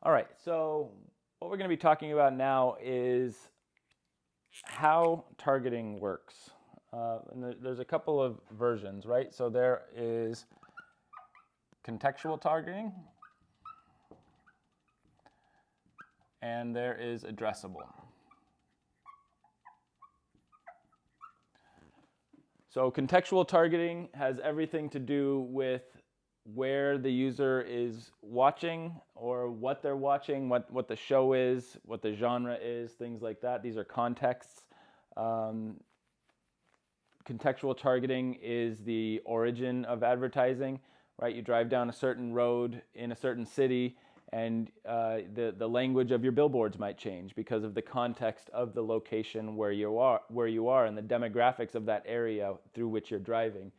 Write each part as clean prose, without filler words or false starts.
All right, so what we're going to be talking about now is how targeting works. And there's a couple of versions, right? So there is contextual targeting, and there is addressable. So contextual targeting has everything to do with where the user is watching or what they're watching, what the show is, what the genre is, things like that. These are contexts. Contextual targeting is the origin of advertising, right? You drive down a certain road in a certain city, and the language of your billboards might change because of the context of the location where you are, and the demographics of that area through which you're driving.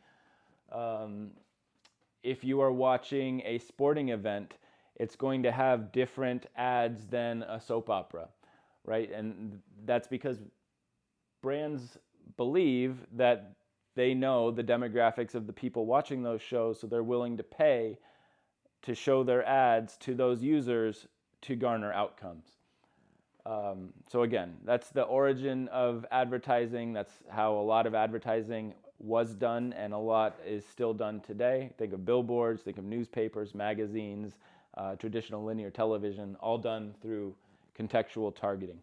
If you are watching a sporting event, it's going to have different ads than a soap opera, right? And that's because brands believe that they know the demographics of the people watching those shows, so they're willing to pay to show their ads to those users to garner outcomes. So again, that's the origin of advertising. That's how a lot of advertising was done, and a lot is still done today. Think of billboards, think of newspapers, magazines, traditional linear television, all done through contextual targeting.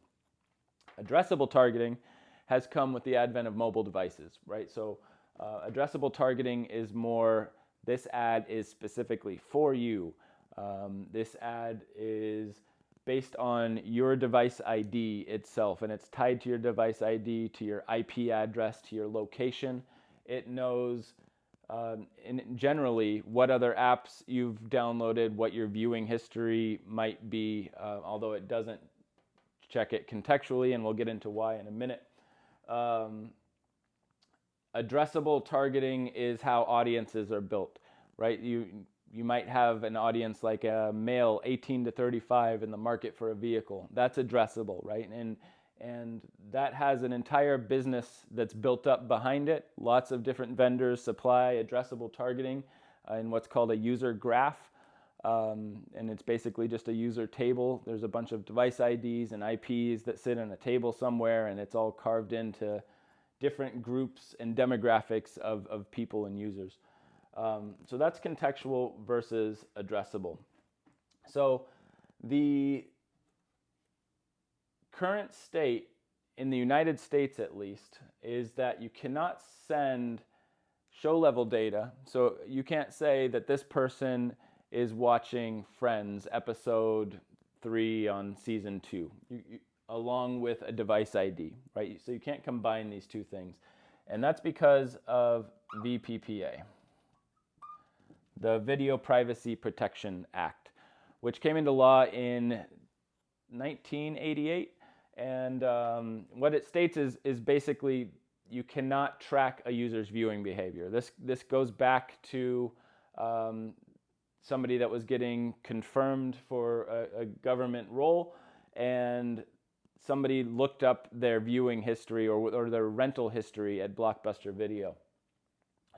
Addressable targeting has come with the advent of mobile devices, right? So addressable targeting is more, this ad is specifically for you. This ad is based on your device ID itself, and it's tied to your device ID, to your IP address, to your location. It knows generally what other apps you've downloaded, what your viewing history might be, although it doesn't check it contextually, and we'll get into why in a minute. Addressable targeting is how audiences are built, right? You might have an audience like a male 18 to 35 in the market for a vehicle. That's addressable, right? And that has an entire business that's built up behind it. Lots of different vendors supply addressable targeting in what's called a user graph. And it's basically just a user table. There's a bunch of device IDs and IPs that sit on a table somewhere, and it's all carved into different groups and demographics of people and users. So that's contextual versus addressable. So the current state, in the United States at least, is that you cannot send show level data. So you can't say that this person is watching Friends episode 3 on season 2, along with a device ID, right? So you can't combine these two things. And that's because of VPPA, the Video Privacy Protection Act, which came into law in 1988. And what it states is basically you cannot track a user's viewing behavior. This goes back to somebody that was getting confirmed for a government role, and somebody looked up their viewing history or their rental history at Blockbuster Video.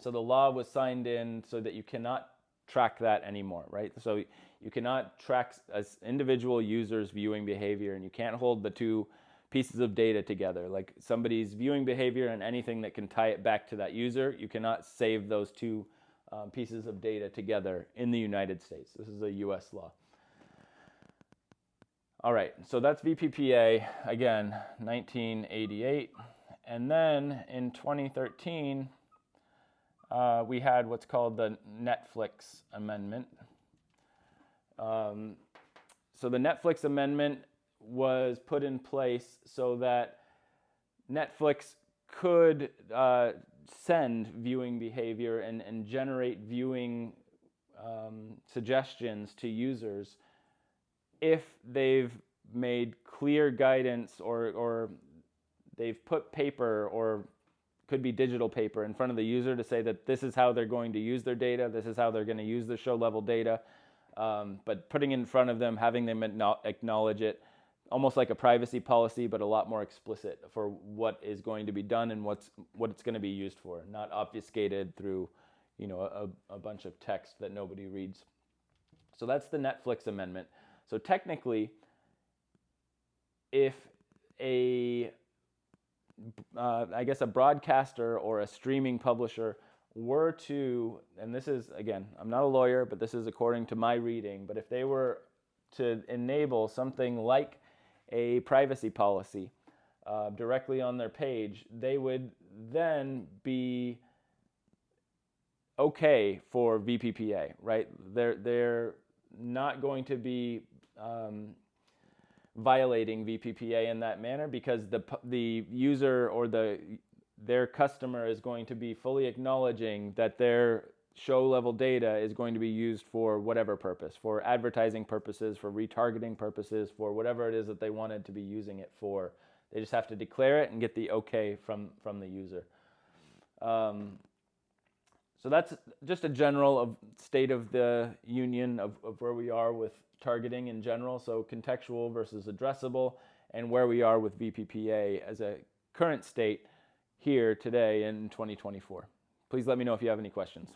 So the law was signed in so that you cannot track that anymore, right? So you cannot track an individual user's viewing behavior, and you can't hold the two pieces of data together. Like somebody's viewing behavior and anything that can tie it back to that user, you cannot save those two pieces of data together in the United States. This is a US law. All right, so that's VPPA, again, 1988. And then in 2013, we had what's called the Netflix Amendment. So the Netflix Amendment was put in place so that Netflix could send viewing behavior and generate viewing suggestions to users if they've made clear guidance or they've put paper, or could be digital paper, in front of the user to say that this is how they're going to use their data, this is how they're going to use the show level data, but putting it in front of them, having them acknowledge it, almost like a privacy policy, but a lot more explicit for what is going to be done and what it's going to be used for, not obfuscated through, a bunch of text that nobody reads. So that's the Netflix Amendment. So technically, if a broadcaster or a streaming publisher were to, and this is, again, I'm not a lawyer, but this is according to my reading, but if they were to enable something like a privacy policy directly on their page, they would then be okay for VPPA, right? They're not going to be violating VPPA in that manner, because the user or their customer is going to be fully acknowledging that their show level data is going to be used for whatever purpose, for advertising purposes, for retargeting purposes, for whatever it is that they wanted to be using it for. They just have to declare it and get the okay from the user. So that's just a general state of the union of where we are with targeting in general. So contextual versus addressable, and where we are with VPPA as a current state here today in 2024. Please let me know if you have any questions.